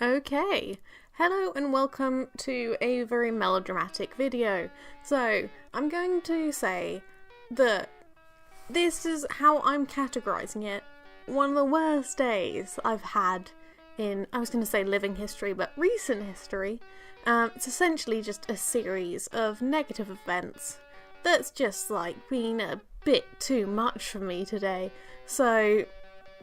Okay, hello and welcome to a very melodramatic video. So, I'm going to say that this is how I'm categorising it. One of the worst days I've had in, I was going to say living history, but recent history. It's essentially just a series of negative events that's just like been a bit too much for me today. So,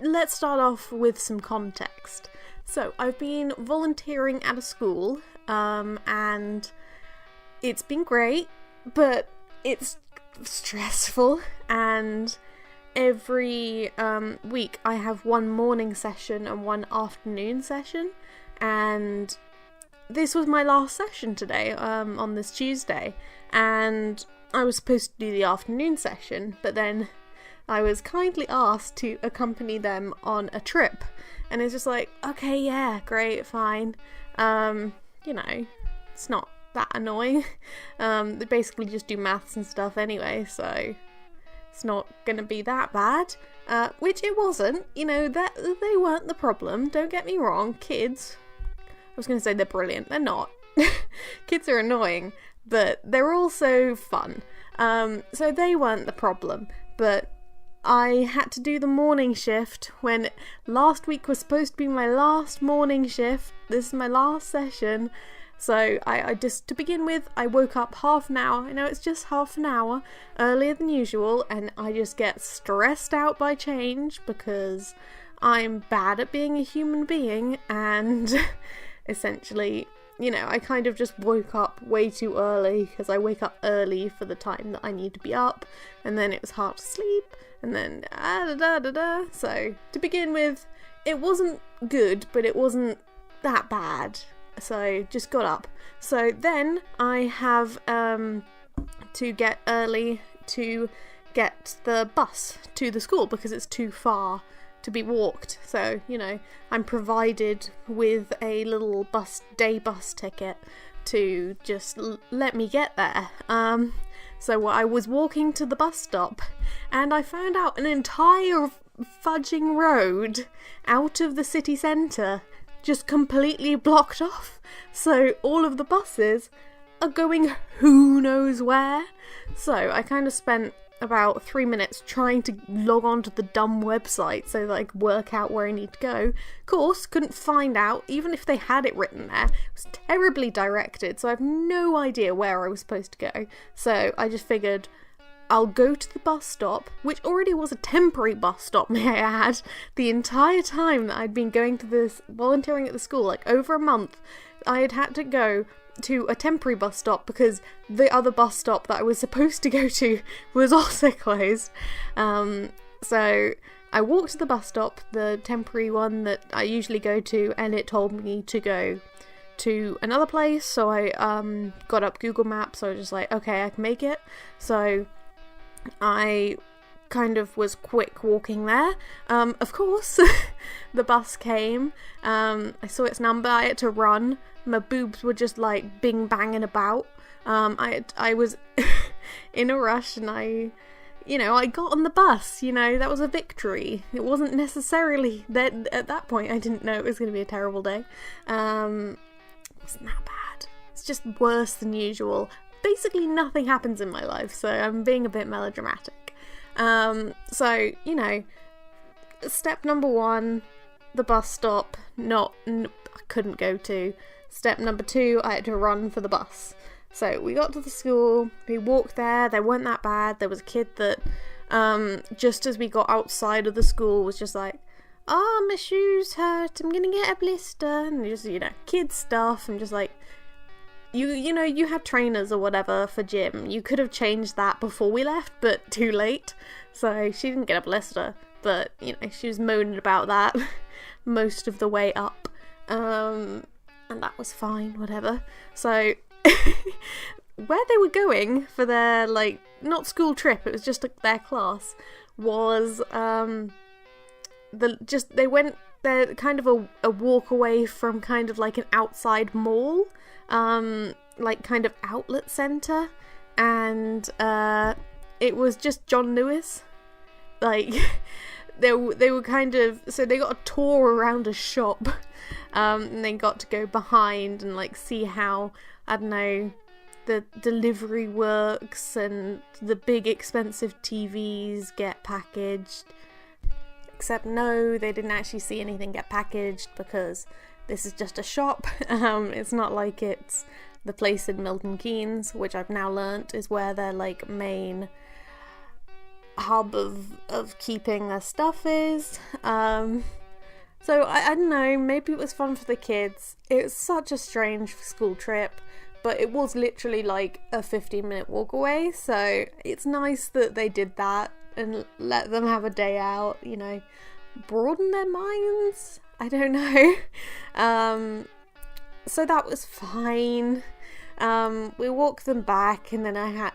let's start off with some context. So, I've been volunteering at a school, and it's been great, but it's stressful, and every week I have one morning session and one afternoon session, and this was my last session today, on this Tuesday, and I was supposed to do the afternoon session, but then I was kindly asked to accompany them on a trip. And it's just like, okay, yeah, great, fine. It's not that annoying. They basically just do maths and stuff anyway, so it's not gonna be that bad. Which it wasn't. That they weren't the problem. Don't get me wrong, kids. I was gonna say they're brilliant. They're not. Kids are annoying, but they're also fun. So they weren't the problem, but I had to do the morning shift when last week was supposed to be my last morning shift. This is my last session. So I just, to begin with, I woke up half an hour. I know it's just half an hour earlier than usual, and I just get stressed out by change because I'm bad at being a human being, and essentially, I kind of just woke up way too early because I wake up early for the time that I need to be up, and then it was hard to sleep. And then, So, to begin with, it wasn't good, but it wasn't that bad. So, just got up. So, then I have to get early to get the bus to the school because it's too far to be walked. So, I'm provided with a little day bus ticket to just let me get there. So I was walking to the bus stop, and I found out an entire fudging road out of the city centre just completely blocked off. So all of the buses are going who knows where. So I kind of spent about 3 minutes trying to log on to the dumb website so that I could work out where I need to go. Of course, couldn't find out, even if they had it written there. It was terribly directed, so I have no idea where I was supposed to go. So I just figured I'll go to the bus stop, which already was a temporary bus stop, may I add. The entire time that I'd been going to this, volunteering at the school, like over a month, I had to go to a temporary bus stop because the other bus stop that I was supposed to go to was also closed. So I walked to the bus stop, the temporary one that I usually go to, and it told me to go to another place. So I got up Google Maps. So I was just like, okay, I can make it. So I kind of was quick walking there. Of course, the bus came. I saw its number. I had to run. My boobs were just like bing banging about. I was in a rush, and I got on the bus. That was a victory. It wasn't necessarily that at that point I didn't know it was going to be a terrible day. It wasn't that bad. It's just worse than usual. Basically, nothing happens in my life, so I'm being a bit melodramatic. So step number one, the bus stop. I couldn't go to. Step number two, I had to run for the bus. So we got to the school, we walked there, they weren't that bad. There was a kid that, just as we got outside of the school, was just like, oh, my shoes hurt, I'm gonna get a blister, and just, kid stuff. I'm just like, you had trainers or whatever for gym. You could have changed that before we left, but too late. So she didn't get a blister, but, she was moaning about that most of the way up. And that was fine, whatever. So, where they were going for their, not school trip, it was just their class, was, they went, they're kind of a walk away from kind of like an outside mall, kind of outlet centre, and, it was just John Lewis. they were kind of, so they got a tour around a shop, and they got to go behind and like see how, I don't know, the delivery works and the big expensive TVs get packaged. Except no, they didn't actually see anything get packaged because this is just a shop. It's not like it's the place in Milton Keynes, which I've now learnt is where their like main hub of keeping their stuff is. So I don't know, maybe it was fun for the kids. It was such a strange school trip, but it was literally like a 15-minute walk away, so it's nice that they did that and let them have a day out, you know, broaden their minds. I don't know. So that was fine. We walked them back, and then I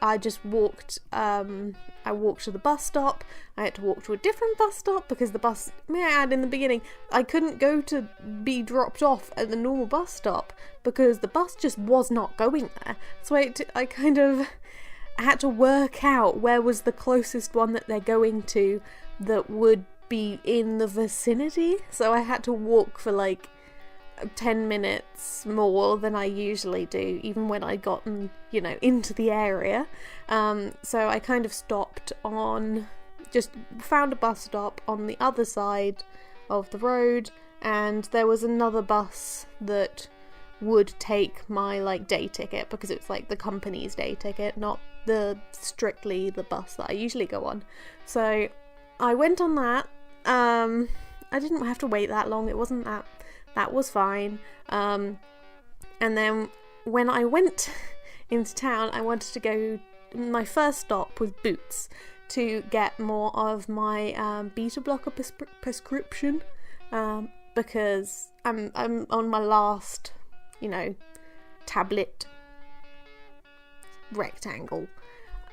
walked to the bus stop. I had to walk to a different bus stop because the bus, may I add in the beginning, I couldn't go to be dropped off at the normal bus stop because the bus just was not going there. So I kind of had to work out where was the closest one that they're going to that would be in the vicinity. So I had to walk for like 10 minutes more than I usually do, even when I gotten, you know, into the area. So I kind of stopped just found a bus stop on the other side of the road, and there was another bus that would take my like day ticket because it's like the company's day ticket, not strictly the bus that I usually go on. So I went on that. I didn't have to wait that long. It wasn't that was fine. And then when I went into town, I wanted to go, my first stop was Boots to get more of my beta blocker prescription, because I'm on my last, you know, tablet rectangle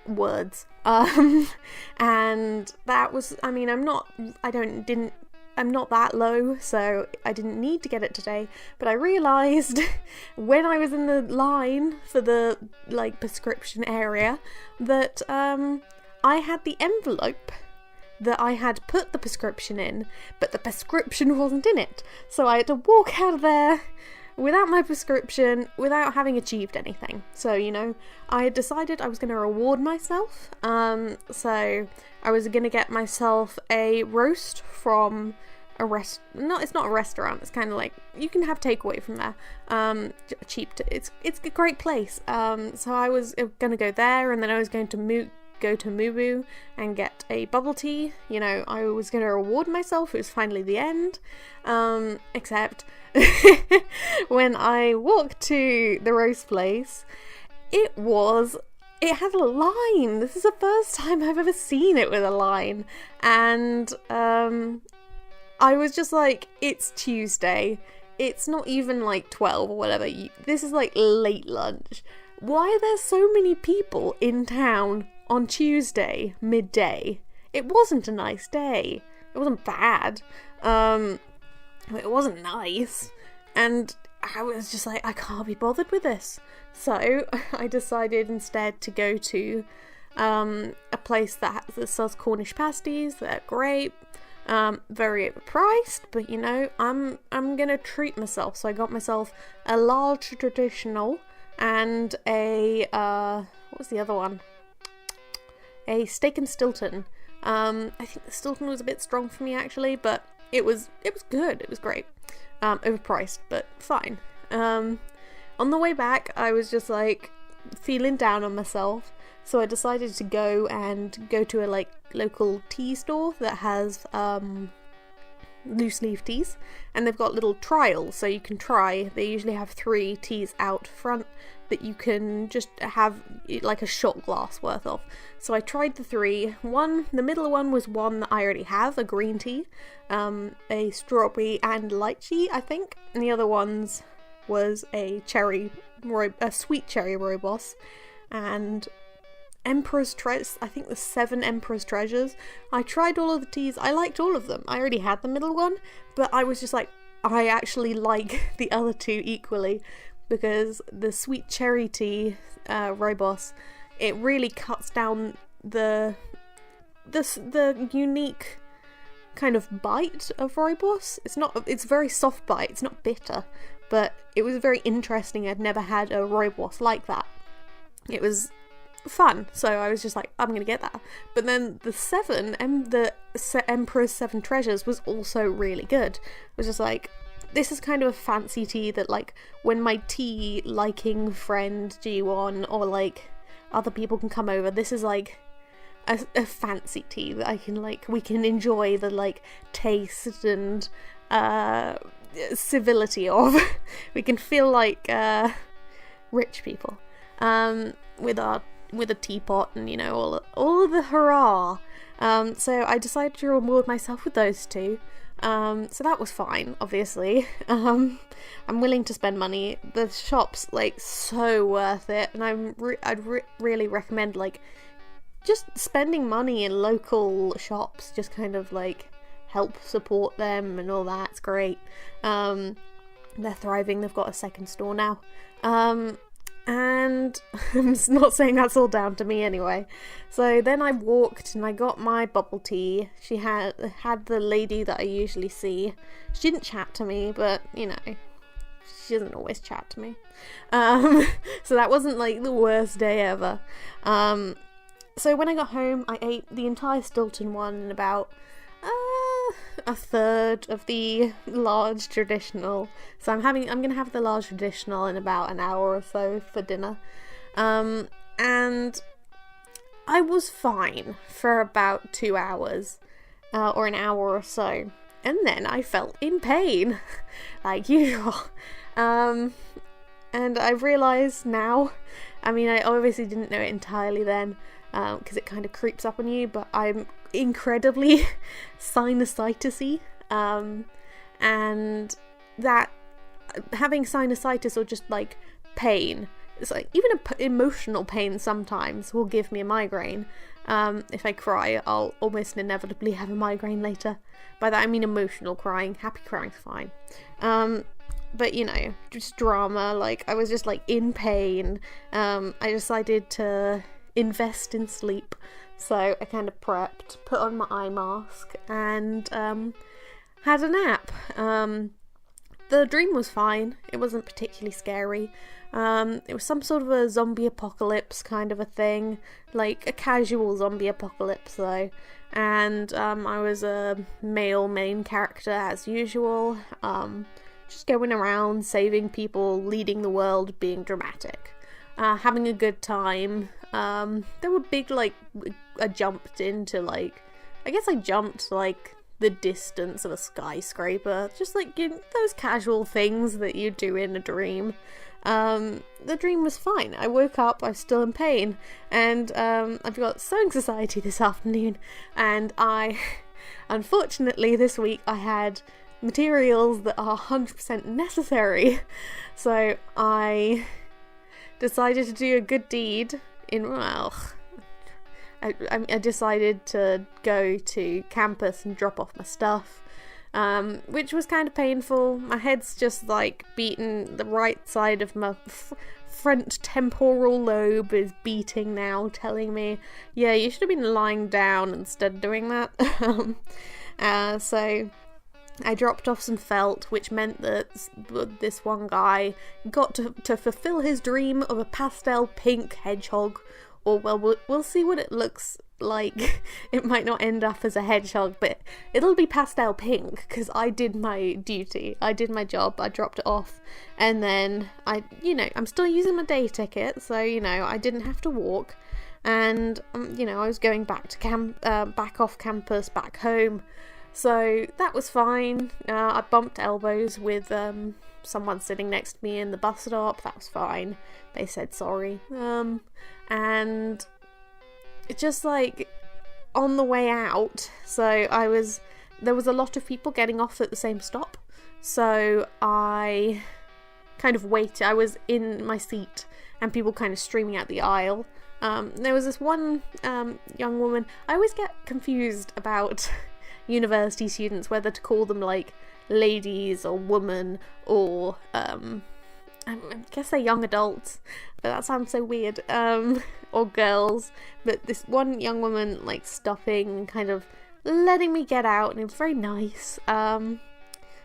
words, and that was, I mean, I'm not that low, so I didn't need to get it today, but I realised when I was in the line for the like prescription area that I had the envelope that I had put the prescription in, but the prescription wasn't in it, so I had to walk out of there without my prescription, without having achieved anything. So, you know, I had decided I was going to reward myself, so I was going to get myself a roast from it's not a restaurant, it's kind of like, you can have takeaway from there, it's a great place, so I was going to go there, and then I was going to go to Mubu and get a bubble tea. You know, I was going to reward myself. It was finally the end, except when I walked to the roast place, it had a line. This is the first time I've ever seen it with a line, and I was just like, it's Tuesday, it's not even like 12 or whatever, this is like late lunch. Why are there so many people in town on Tuesday midday? It wasn't a nice day. It wasn't bad. It wasn't nice, and I was just like, I can't be bothered with this. So I decided instead to go to a place that sells Cornish pasties. They're great, very overpriced, but you know, I'm gonna treat myself. So I got myself a large traditional and a what was the other one? A steak and Stilton. I think the Stilton was a bit strong for me actually, but it was good. It was great. Overpriced, but fine. On the way back, I was just like feeling down on myself, so I decided to go to a like local tea store that has loose leaf teas, and they've got little trials so you can try. They usually have 3 teas out front that you can just have like a shot glass worth of. So I tried the 3. The middle one was one that I already have, a green tea, a strawberry and lychee, I think, and the other ones was a sweet cherry rooibos, and Emperor's Treasures. I think the 7 Emperor's Treasures. I tried all of the teas. I liked all of them. I already had the middle one, but I was just like, I actually like the other 2 equally, because the sweet cherry tea rooibos, it really cuts down the unique kind of bite of rooibos. It's a very soft bite, it's not bitter, but it was very interesting. I'd never had a rooibos like that. It was fun, so I was just like, I'm gonna get that. But then the Emperor's Seven Treasures was also really good. It was just like, this is kind of a fancy tea that, like, when my tea liking friend G1 or like other people can come over, this is like a fancy tea that I can, like, we can enjoy the, like, taste and civility of. We can feel like rich people with a teapot and, you know, all of the hurrah. So I decided to reward myself with those two. So that was fine, obviously. I'm willing to spend money. The shop's, like, so worth it, and I'd really recommend, like, just spending money in local shops, just kind of, like, help support them and all that. It's great. They're thriving. They've got a second store now. And I'm not saying that's all down to me anyway. So then I walked and I got my bubble tea. She had the lady that I usually see. She didn't chat to me, but, you know, she doesn't always chat to me. So that wasn't, like, the worst day ever. So when I got home, I ate the entire Stilton one in about a third of the large traditional. So I'm gonna have the large traditional in about an hour or so for dinner. And I was fine for about 2 hours, or an hour or so. And then I felt in pain, like usual. And I've realised now, I mean, I obviously didn't know it entirely then, because it kind of creeps up on you, but I'm incredibly sinusitis-y, and that having sinusitis or just, like, pain, it's like even emotional pain sometimes will give me a migraine. If I cry, I'll almost inevitably have a migraine later. By that I mean emotional crying. Happy crying's fine. But, you know, just drama. Like, I was just, like, in pain. I decided to invest in sleep, so I kind of prepped, put on my eye mask, and had a nap. The dream was fine. It wasn't particularly scary. It was some sort of a zombie apocalypse kind of a thing, like a casual zombie apocalypse though, and I was a male main character as usual, just going around saving people, leading the world, being dramatic. Having a good time. There were big, like, I jumped into, like, I guess I jumped, like, the distance of a skyscraper. Just, like, you know, those casual things that you do in a dream. The dream was fine. I woke up, I was still in pain, and I've got Sewing Society this afternoon, and unfortunately this week I had materials that are 100% necessary, so I decided to do a good deed I decided to go to campus and drop off my stuff, which was kind of painful. My head's just, like, beaten. The right side of my front temporal lobe is beating now, telling me, yeah, you should have been lying down instead of doing that. So I dropped off some felt, which meant that this one guy got to fulfill his dream of a pastel pink hedgehog. Or, well, we'll see what it looks like. It might not end up as a hedgehog, but it'll be pastel pink, because I did my duty. I did my job. I dropped it off. And then I'm still using my day ticket, so, you know, I didn't have to walk. And, you know, I was going back to back off campus, back home. So that was fine. I bumped elbows with someone sitting next to me in the bus stop. That was fine. They said sorry. And it's just, like, on the way out, so there was a lot of people getting off at the same stop, so I kind of waited. I was in my seat and people kind of streaming out the aisle. There was this one young woman. I always get confused about university students, whether to call them, like, ladies or woman or I guess they're young adults, but that sounds so weird, or girls. But this one young woman, like, stopping, kind of letting me get out, and it was very nice.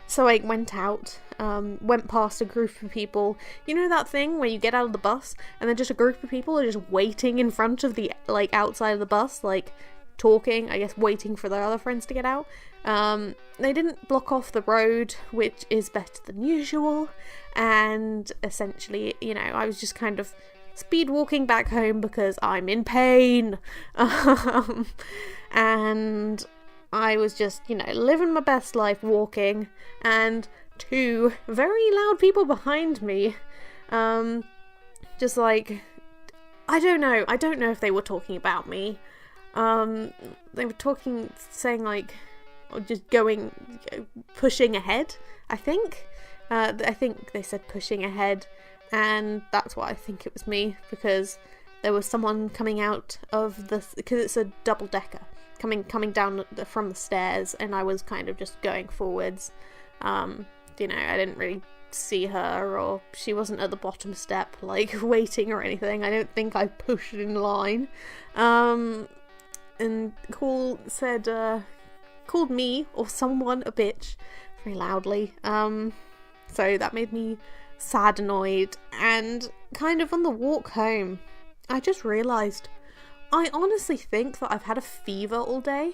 So I went out, went past a group of people. You know that thing where you get out of the bus and then just a group of people are just waiting in front of the, like, outside of the bus, like, talking, I guess, waiting for their other friends to get out. They didn't block off the road, which is better than usual, and essentially, you know, I was just kind of speed walking back home because I'm in pain. And I was just, you know, living my best life walking, and two very loud people behind me, just like, I don't know if they were talking about me. They were saying like, or just pushing ahead, I think. I think they said pushing ahead, and that's what I think it was me, because there was someone coming out of because it's a double-decker, coming down from the stairs, and I was kind of just going forwards. You know, I didn't really see her, or she wasn't at the bottom step, like, waiting or anything. I don't think I pushed in line. And called me or someone a bitch very loudly. So that made me sad, annoyed, and kind of on the walk home, I just realised I honestly think that I've had a fever all day.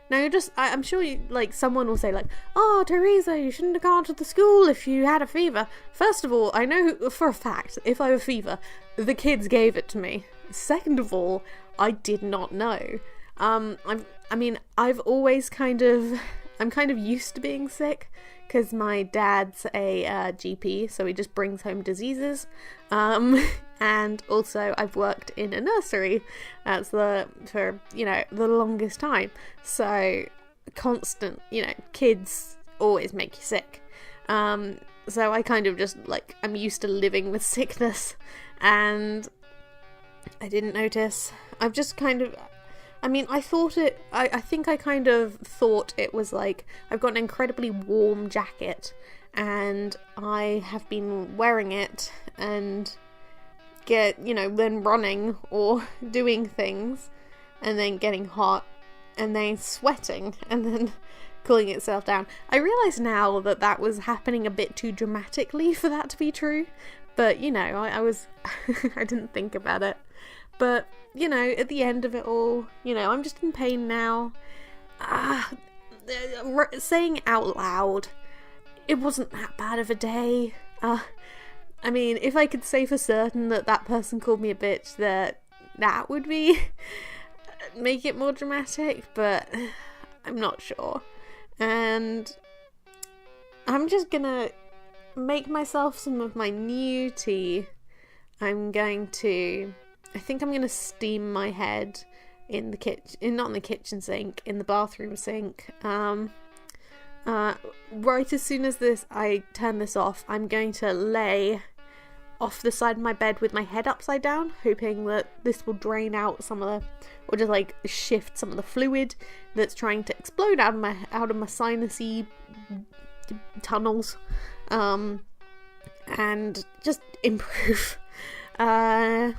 Now I'm sure someone will say like, oh, Teresa, you shouldn't have gone to the school if you had a fever. First of all, I know for a fact, if I have a fever, the kids gave it to me. Second of all, I did not know. I'm kind of used to being sick, because my dad's a GP, so he just brings home diseases. And also I've worked in a nursery for the longest time. So constant, kids always make you sick. So I kind of just, I'm used to living with sickness, and I didn't notice. I've just kind of, I think I kind of thought it was like, I've got an incredibly warm jacket, and I have been wearing it and then running or doing things, and then getting hot, and then sweating, and then cooling itself down. I realise now that was happening a bit too dramatically for that to be true, but, I was, I didn't think about it. But, at the end of it all, I'm just in pain now. Saying out loud, it wasn't that bad of a day. If I could say for certain that person called me a bitch, that would be make it more dramatic, but I'm not sure. And I'm just gonna make myself some of my new tea. I think I'm gonna steam my head in the kitchen, not in the kitchen sink, in the bathroom sink. Right as soon as I turn this off, I'm going to lay off the side of my bed with my head upside down, hoping that this will drain out some of or just shift some of the fluid that's trying to explode out of my sinusy tunnels, and just improve. Yeah.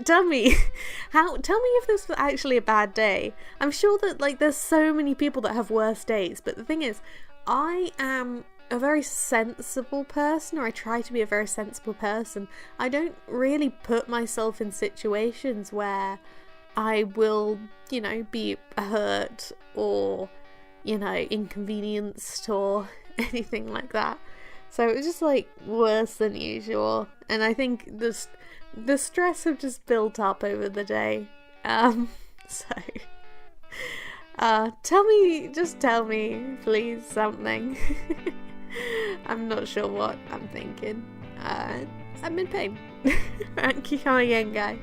Tell me if this was actually a bad day. I'm sure that there's so many people that have worse days, but the thing is, I am a very sensible person, or I try to be a very sensible person. I don't really put myself in situations where I will, be hurt or, inconvenienced or anything like that. So it was just worse than usual, and I think the stress have just built up over the day. Tell me, please, something. I'm not sure what I'm thinking. I'm in pain. Keep coming in, guys.